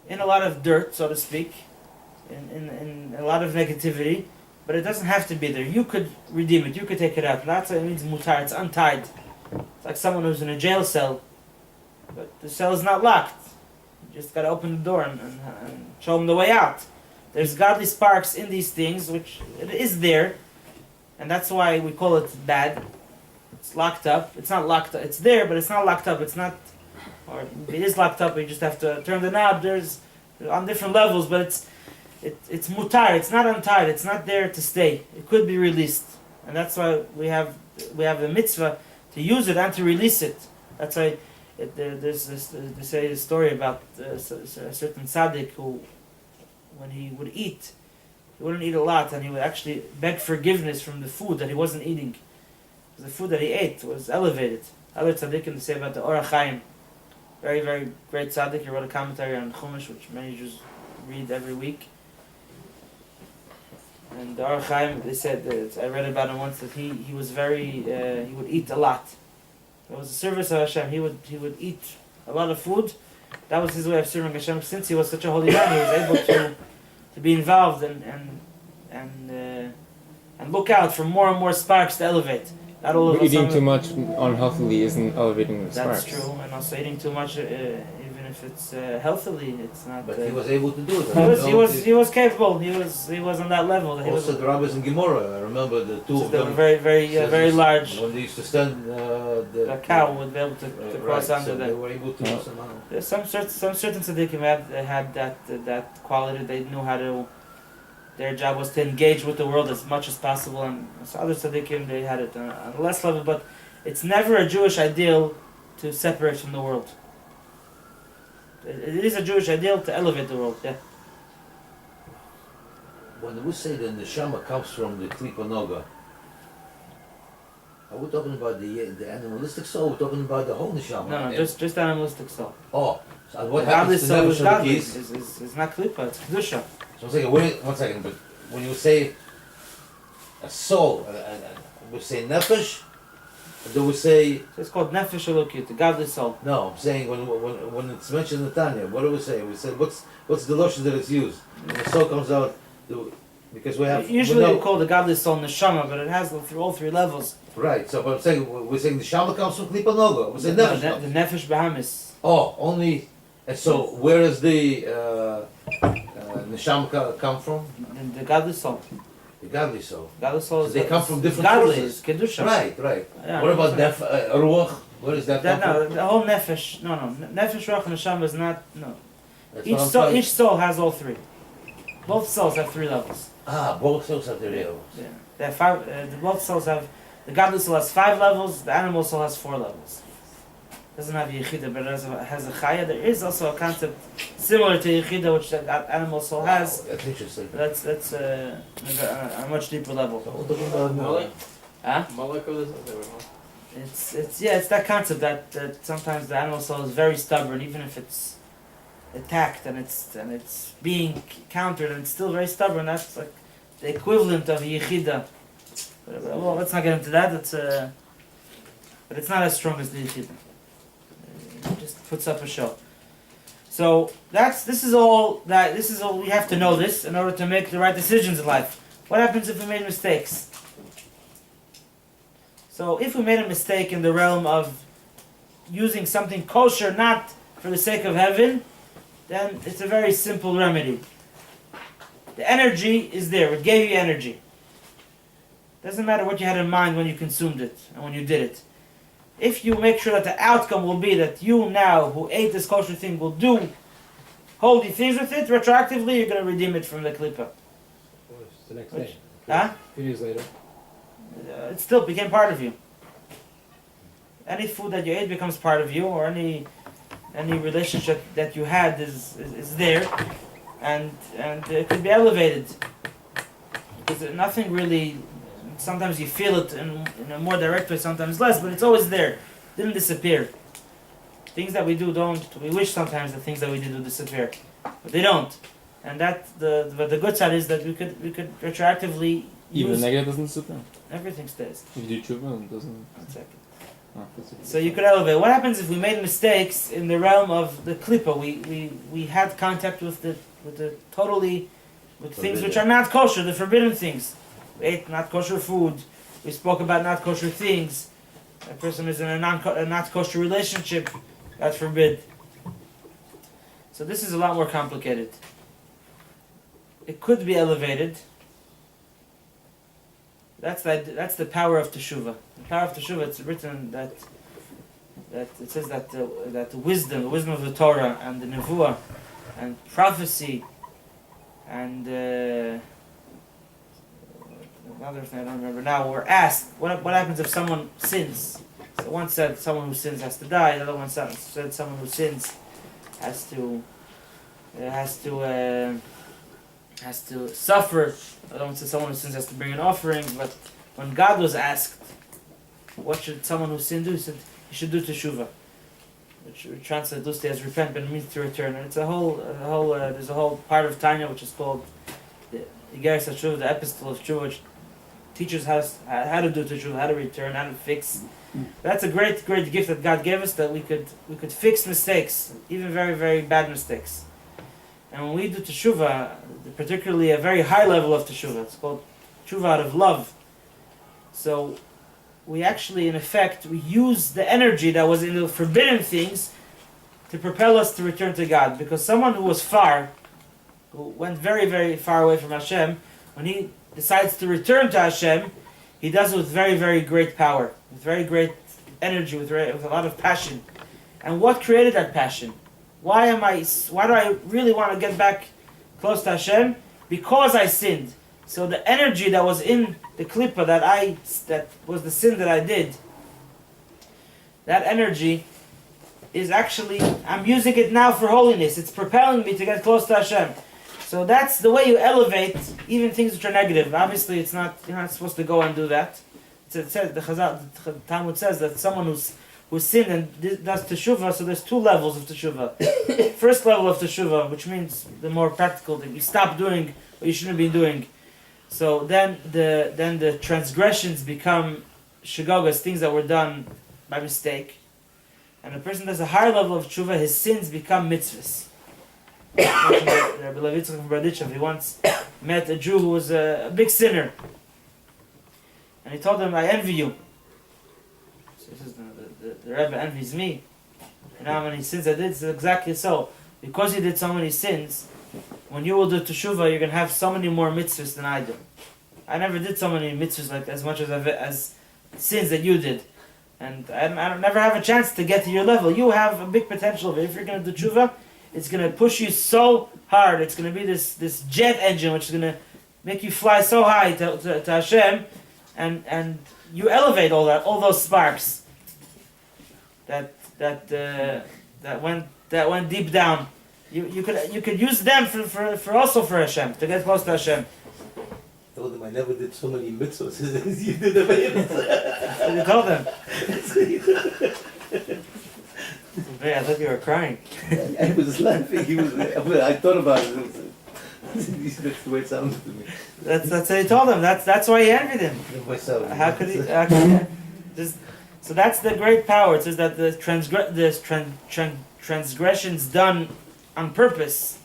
in a lot of dirt, so to speak, in a lot of negativity, but it doesn't have to be there. You could redeem it. You could take it out. That's what it means mutar. It's untied. It's like someone who's in a jail cell, but the cell is not locked. You just got to open the door and show them the way out. There's godly sparks in these things, which it is there, and that's why we call it bad. It's locked up. It's not locked up. It's there, but it's not locked up. It's not, or it is locked up. You just have to turn the knob. There's on different levels, but it's mutar. It's not untied. It's not there to stay. It could be released, and that's why we have the mitzvah to use it and to release it. That's why there's this. They say a story about a certain tzaddik who, when he would eat, he wouldn't eat a lot, and he would actually beg forgiveness from the food that he wasn't eating. The food that he ate was elevated. Other tzaddikim say about the Orach Chaim, very, very great tzaddik. He wrote a commentary on Chumash, which many Jews read every week. And the Orach Chaim, they said, I read about him once, that he was very, he would eat a lot. It was a service of Hashem. He would eat a lot of food. That was his way of serving Hashem. Since he was such a holy man, he was able to be involved and look out for more and more sparks to elevate. Not all but eating too much unhealthily isn't elevating the sparks. That's true, and also eating too much, even if it's healthily, it's not. But he was able to do it. He was capable. He was on that level. Also, the rabbis in Gemara, I remember the two of them. They were very large. When they used to stand, the cow would be able to cross under them. that. They were able to do somehow. There's some certain tzaddikim had that quality. They knew how to. Their job was to engage with the world as much as possible, and other tzaddikim, they had it on a less level, but it's never a Jewish ideal to separate from the world. It is a Jewish ideal to elevate the world, yeah. When we say the neshama comes from the klipa noga, are we talking about the animalistic soul? We're talking about the whole neshama? No, just animalistic soul. Oh, so what happens to the nefesh of the keys? It's not klipa, it's kedusha. So I'm saying, wait 1 second, but when you say a soul, we say nefesh, or do we say... So it's called nefesh elokit, the godly soul. No, I'm saying when it's mentioned in Tanya, what do we say? We say, what's the lotion that it's used? When the soul comes out, because we have... Usually we call the godly soul neshama, but it has all three levels. Right, so but I'm saying, we're saying the neshama comes from klipa noga. We say nefesh. The nefesh bahamis. Oh, only... And so, where is the... neshama come from? The godly soul. The godly soul. Godly soul so they come from different godly sources. Kedusha. Right. Yeah, what about ruach? Where is that come from? The whole nefesh. No. Nefesh, ruach, and neshama is not. No. That's Each soul has all three. Both souls have 3 levels. Both souls have 3 levels. Yeah. They have 5. Both souls have. The godly soul has 5 levels. The animal soul has 4 levels. Doesn't have Yechida, but it has a Chaya. There is also a concept similar to Yechida, which the animal soul has. That's interesting. That's a much deeper level. Huh? It's that concept that sometimes the animal soul is very stubborn, even if it's attacked and it's being countered, and it's still very stubborn. That's like the equivalent of Yechida. Well, let's not get into that. But it's not as strong as the Yechida. It just puts up a show. So this is all we have to know this in order to make the right decisions in life. What happens if we made mistakes? So if we made a mistake in the realm of using something kosher not for the sake of heaven, then it's a very simple remedy. The energy is there. It gave you energy. Doesn't matter what you had in mind when you consumed it and when you did it. If you make sure that the outcome will be that you now, who ate this kosher thing, will do holy things with it, retroactively you're going to redeem it from the klipa. It's the next day. Huh? 2 years later. It still became part of you. Any food that you ate becomes part of you, or any relationship that you had is there, and it could be elevated. Because nothing really. Sometimes you feel it in a more direct way, sometimes less, but it's always there. It didn't disappear. Things that we do don't. We wish sometimes the things that we did would disappear, but they don't. And the good side is that we could retroactively even use. the negative doesn't disappear. Everything stays. If you do tshuva, it doesn't. 1 second. So you could elevate. What happens if we made mistakes in the realm of the klippa? We had contact with the totally with things which are not kosher, the forbidden things. We ate not kosher food. We spoke about not kosher things. A person is in a not kosher relationship. God forbid. So this is a lot more complicated. It could be elevated. That's the power of teshuvah. The power of teshuvah. It's written that it says that the wisdom of the Torah and the nevuah and prophecy and another thing I don't remember now. We're asked what happens if someone sins. So one said someone who sins has to die. The other one said someone who sins has to suffer. I don't say someone who sins has to bring an offering, but when God was asked, what should someone who sinned do? He said, he should do teshuvah, which we translate loosely as repent, but it means to return. And it's there's a whole part of Tanya which is called the Igeres HaTeshuvah, the Epistle of Teshuvah, which teaches us how to do teshuvah, how to return, how to fix. That's a great gift that God gave us, that we could fix mistakes, even very, very bad mistakes. And when we do teshuvah, particularly a very high level of teshuvah, it's called teshuvah out of love. So we actually, in effect, we use the energy that was in the forbidden things to propel us to return to God. Because someone who was who went very, very far away from Hashem, when he decides to return to Hashem, he does it with very, very great power, with very great energy, with a lot of passion. And what created that passion? Why do I really want to get back close to Hashem? Because I sinned. So the energy that was in the klippa that was the sin that I did, that energy is actually, I'm using it now for holiness. It's propelling me to get close to Hashem. So that's the way you elevate even things which are negative. Obviously, you're not supposed to go and do that. It says the Talmud says that someone who's sinned and does teshuvah. So there's two levels of teshuvah. First level of teshuvah, which means the more practical thing, you stop doing what you shouldn't be doing. So then the transgressions become shagogas, things that were done by mistake. And the person does a higher level of teshuvah, his sins become mitzvahs. Rabbi Levi Liberow, he once met a Jew who was a big sinner. And he told him, I envy you. So he says, the Rebbe envies me. You know how many sins I did? He says, exactly so. Because you did so many sins, when you will do teshuvah, you're going to have so many more mitzvahs than I do. I never did so many mitzvahs like as much as sins that you did. And I never have a chance to get to your level. You have a big potential. If you're going to do teshuvah, it's going to push you so hard. It's going to be this jet engine which is going to make you fly so high to Hashem, and you elevate all those sparks that went deep down. You could use them for also for Hashem, to get close to Hashem. I told them I never did so many mitzvahs as you did about it. You told them. I thought you were crying. I was laughing. I thought about it. That's the way it sounded to me. That's what he told him. That's why he envied him. How could he? So that's the great power. It says that the transgressions done on purpose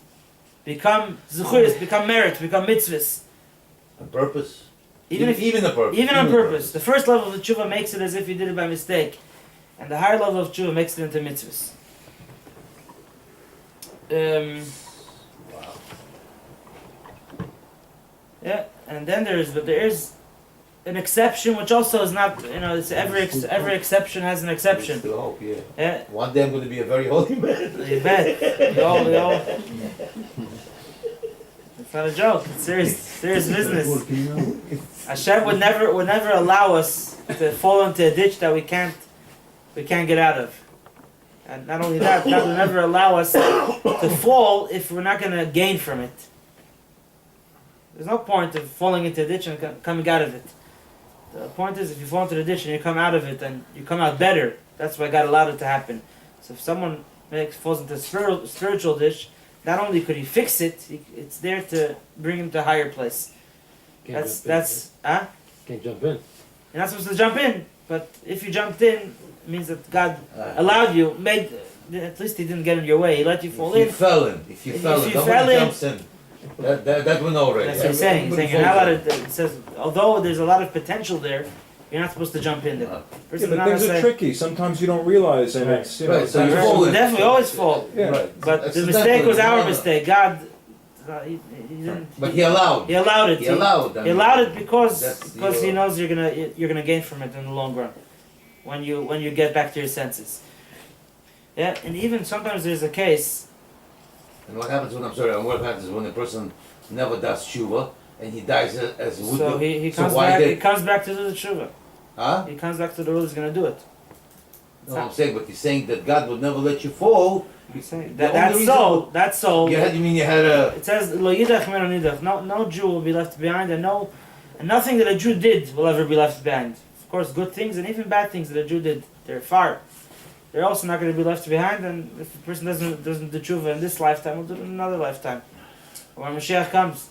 become zuchuyos, become merit, become mitzvahs. On purpose. Even on purpose. The first level of the tshuva makes it as if you did it by mistake, and the higher level of tshuva makes it into mitzvahs. Wow. Yeah, and then there is an exception, which also is not, it's every exception has an exception. Still hope, yeah. Yeah. One day I'm going to be a very holy man. You bet. We all. It's not a joke. It's serious business. Hashem would never allow us to fall into a ditch that we can't get out of. And not only that, God will never allow us to fall if we're not going to gain from it. There's no point of falling into a ditch and coming out of it. The point is, if you fall into the ditch and you come out of it, and you come out better, that's why God allowed it to happen. So if someone falls into a spiritual ditch, not only could he fix it, it's there to bring him to a higher place. Can't Can't jump in. jump in. You're not supposed to jump in. But if you jumped in, it means that God allowed you, at least He didn't get in your way. He let you fall If in. you fell in, if you fell in, fell nobody in- jumps in. That we know already. That's what He's saying. He's saying you're not allowed to, it says, although there's a lot of potential there, you're not supposed to jump in there. Uh, Person's but not things gonna are say- tricky. Sometimes you don't realize, and it's Right, so you Right, fall we in. definitely always fall. Yeah. Right. But the Accidentally, mistake was our no, no. mistake. God, he didn't. But He allowed. He allowed it. He allowed. He allowed it because That's He your- knows you're gonna gain from it in the long run, when you get back to your senses. Yeah, and even sometimes there's a case. And what happens when what happens when a person never does tshuva and he dies as a So he So comes why back. did- He comes back to do the tshuva. Huh? He comes back to the rule. He's gonna do it. No, I'm saying, but he's saying that God would never let you fall. He's saying The only that's reason- so. That's so. You mean you had a? It says lo yidach meno nidach. No Jew will be left behind, and nothing that a Jew did will ever be left behind. Of course, good things and even bad things that a Jew did, they're far. They're also not going to be left behind. And if a person doesn't do tshuva in this lifetime, will do it in another lifetime. When Mashiach comes,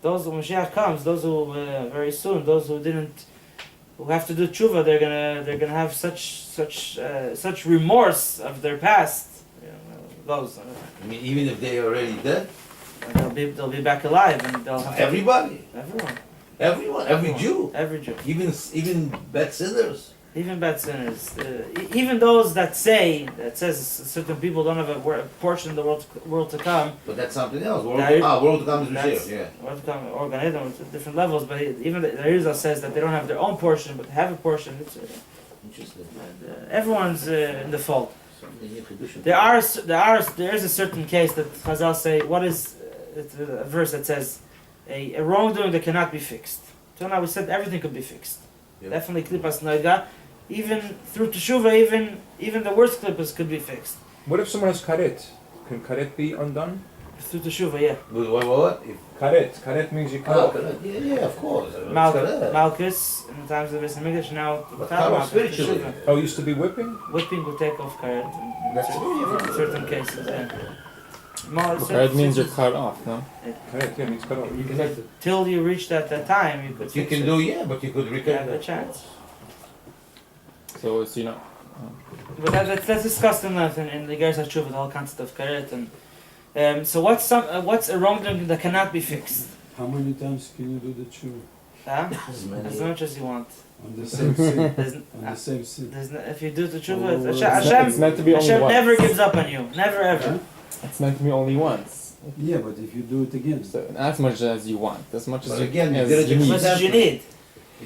those who very soon, those who have to do tshuva, they're gonna have such remorse of their past. Those I mean, even if they are already dead, they'll be back alive, and they'll have everybody, everyone, every Jew, every Jew, even bad sinners. even bad sinners, even those that says certain people don't have a portion in the world to come. But that's something else. World to come is That's- Mashiach. Yeah. World to come, organism at different levels, but even the Rizal says that they don't have their own portion, but have a portion. It's, Interesting. everyone's in the fold. Something you could do. There is a certain case that Chazal say, what is it's a verse that says a wrongdoing that cannot be fixed. Till now we said everything could be fixed. Yeah. Definitely klipas naga, even through teshuva, even the worst klipas could be fixed. What if someone has karet? Can karet be undone? Through teshuva, yeah. What? If, Karet means you cut off. yeah, of course. Malchus in the times of the Beis Hamikdash, now But without come on, Malchus, spiritually. teshuva. Oh, it used to be whipping? Whipping will take off karet in That's certain cases. Yeah. It means you're cut off, no? Karet, yeah, means cut off. You can, Till you reach that time, you could. but you fix can it. do, but you could You have a recover. chance. So it's, But that's discussed in the Geras HaTshuva, the whole concept of karet. And so what's a wrongdoing that cannot be fixed? How many times can you do the tshuva? Huh? As many- As much as you want. On the same sin? There's, On the same sin? if you do the Oh, tshuva, it's Hashem, meant to be only Hashem once. never gives up on you. Never ever. It's meant to be only once. Yeah, but if you do it again, So as much as you want, as much as But you, again, you as did it you As need. much as you need.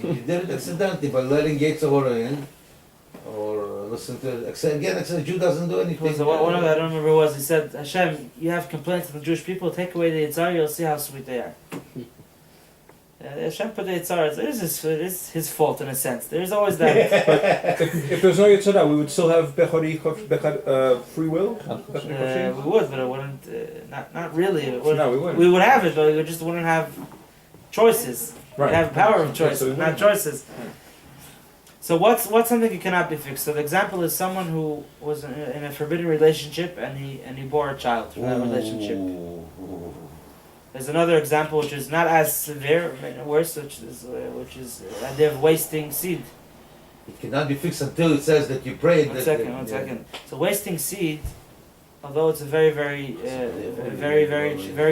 You did it accidentally by letting gates of water in, or listen to. Again, a Jew doesn't do anything. So one of the, I don't remember who it was. He said, Hashem, you have complaints from the Jewish people. Take away the Yitzhar, you'll see how sweet they are. Hashem put the Yitzhar. It is his fault in a sense. There is always that. If there's no Yetzirah, we would still have free will? We would, but it wouldn't. Not really. It wouldn't. No, we wouldn't. We would have it, but we just wouldn't have choices. Right. We have power of So we choices, not wouldn't. choices. So what's something that cannot be fixed? So the example is someone who was in a forbidden relationship and he bore a child from that relationship. There's another example which is not as severe, worse, which is the idea of wasting seed. It cannot be fixed until it says that you prayed. One second. So wasting seed, although it's a very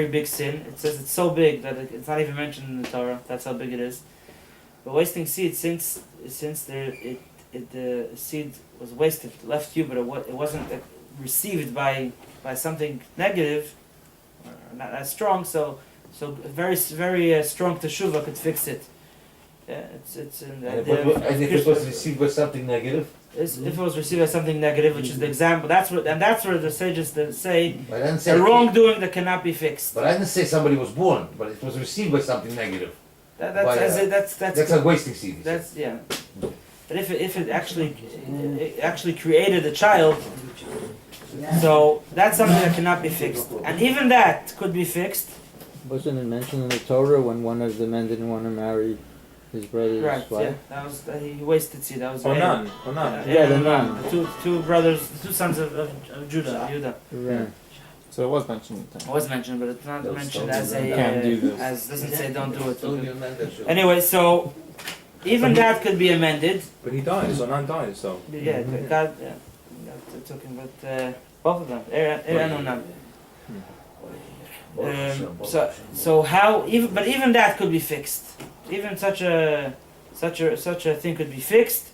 big sin. It says it's so big that it's not even mentioned in the Torah. That's how big it is. But wasting seed, since the seed was wasted, left you, but it wasn't received by something negative, or not as strong. So very strong teshuvah could fix it. Yeah, it's in the idea of And if it was received by something negative, if it was received as something negative, which is the example, that's where the sages that say but I didn't say a wrongdoing that cannot be fixed. But I didn't say somebody was born, but it was received by something negative. That's a wasting seed. That's yeah. But if it actually created a child, so that's something that cannot be fixed, and even that could be fixed. Wasn't it mentioned in the Torah when one of the men didn't want to marry his brother's Right. wife? Yeah. That was he wasted seed. That was Onan. Yeah, the Nan. The two brothers, the two sons of Judah. Right. So it was mentioned. It was mentioned, but it's not Those mentioned stones as a can't do this. as doesn't say don't do it. Only a man that should. Anyway, so even that could be amended. But he dies, Onan dies, so. Yeah, God took him, but both of them, and Onan. So how even that could be fixed. Even such a thing could be fixed,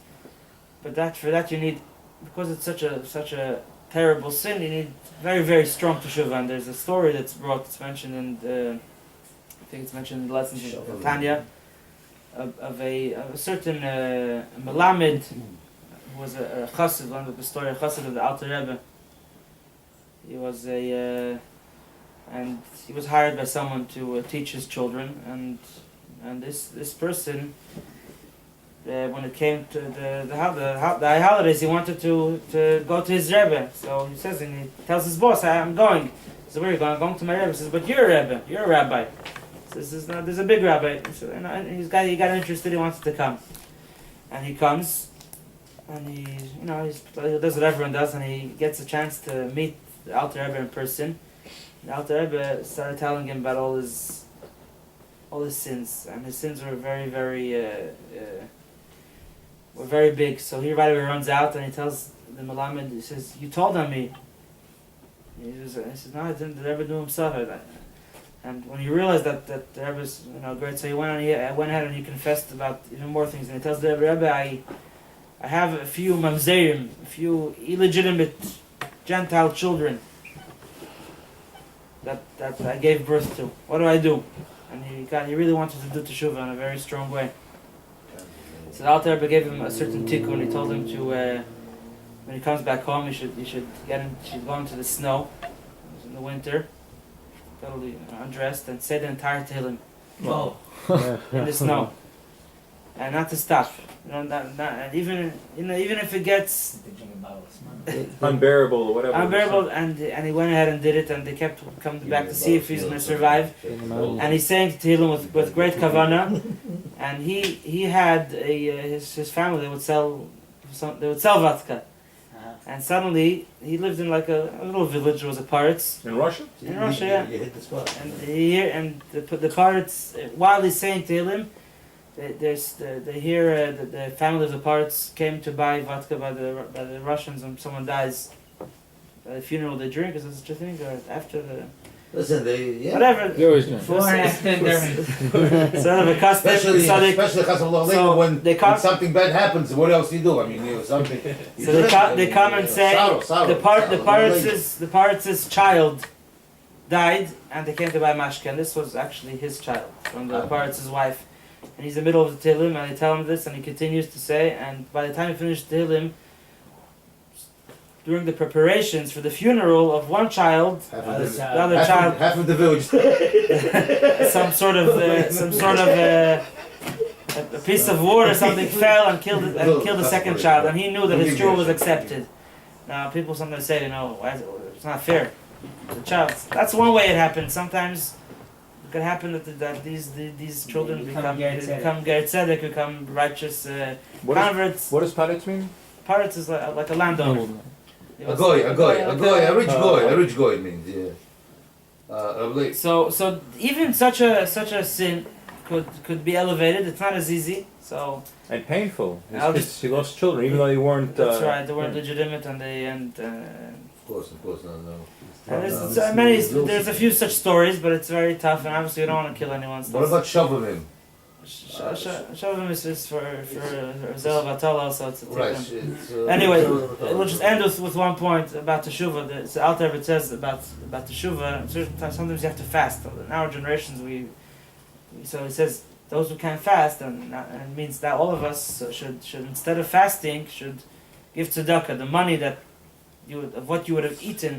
but for that you need, because it's such a terrible sin, you need very, very strong teshuvah. And there's a story that's mentioned in I think it's mentioned in the lessons of Tanya, of a certain Melamed who was a chassid, one of the story, a chassid of the Alter Rebbe. He was and he was hired by someone to teach his children, and this person, when it came to the high holidays, he wanted to go to his Rebbe. So he says, and he tells his boss, "I'm going." He says, "Where are you going?" "I'm going to my Rebbe." He says, "But you're a Rebbe. You're a rabbi." He says, "No, there's a big rabbi." So, and he got interested. He wanted to come, and he comes, and he does what everyone does, and he gets a chance to meet the Alter Rebbe in person. The Alter Rebbe started telling him about all his sins, and his sins were very, very big. So he right away runs out and he tells the Melamed, he says, "You told on me." He says, "No, I didn't. The Rebbe knew himself." And when he realized that the Rebbe's great, so he went ahead and he confessed about even more things. And he tells the Rebbe, I have a few mamzerim, a few illegitimate Gentile children that I gave birth to. What do I do? And he really wanted to do teshuvah in a very strong way. So the Alter Rebbe gave him a certain tikkun. He told him to when he comes back home, he should go into the snow. It was in the winter, totally undressed, and say the entire Tehillim in the snow, and not to stop. And even if it gets Unbearable or whatever. unbearable, and he went ahead and did it, and they kept coming back to see if he's going to survive. And he's saying Tehillim with great kavanah, and he had his family, they would sell vodka, and suddenly he lived in like a little village. There was a pirates In Russia? in Russia, yeah. You hit the spot. And the pirates, while he's saying Tehillim, they hear the family of the pirates came to buy vodka by the Russians, and someone dies. At the funeral they drink. Is there such a thing? Or after the Listen, whatever. They always drink. Before and after sort of a custom. especially So they when something bad happens, what else do you do? I mean, something. they come and say the pirates' child died, and they came to buy mashke. And this was actually his child from the pirates' wife. And he's in the middle of the Tehillim, and they tell him this, and he continues to say, and by the time he finished Tehillim, during the preparations for the funeral of one child, the other child, half of the village. some sort of a piece of wood or something fell and killed the second child, and he knew that his tshuva was accepted. Now people sometimes say, it's not fair. The child. That's one way it happens. Sometimes it could happen that these children become ger tzedek, become righteous converts. What does paritz mean? Pirates is like a landowner. A rich goy means, yeah. So even such a sin could be elevated. It's not as easy. So And painful. I'll He lost children, even though they weren't. that's right. They weren't legitimate, and Of course, no. and there's a few such stories, but it's very tough, and obviously you don't want to kill anyone. What about Shavim? Shavim is for Zel Vatala, so it's a Right. tikkun. Anyway, we'll just end with one point about Teshuvah. The Alter Rebbe says about Teshuvah. Sometimes you have to fast. In our generations, so he says those who can't fast, and it means that all of us should instead of fasting should give tzedakah, the money that of what you would have eaten.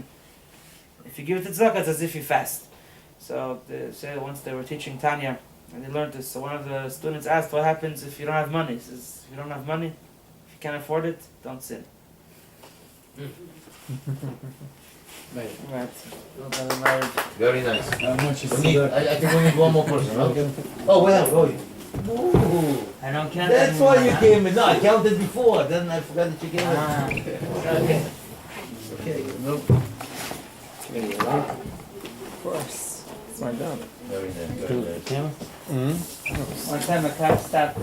If you give it to tzedakah, it's as if you fast. So they say once they were teaching Tanya, and they learned this. So one of the students asked, "What happens if you don't have money?" He says, "If you don't have money, if you can't afford it, don't sin." Right. Very nice. How much is I think we need one more person. Okay. Oh, well, Ooh. I don't count. That's why you came in. No, I counted before. Then I forgot that you came in. Okay. Okay. No. Of course. It's my job. Very nice. Very nice. Camera? One time a cop stopped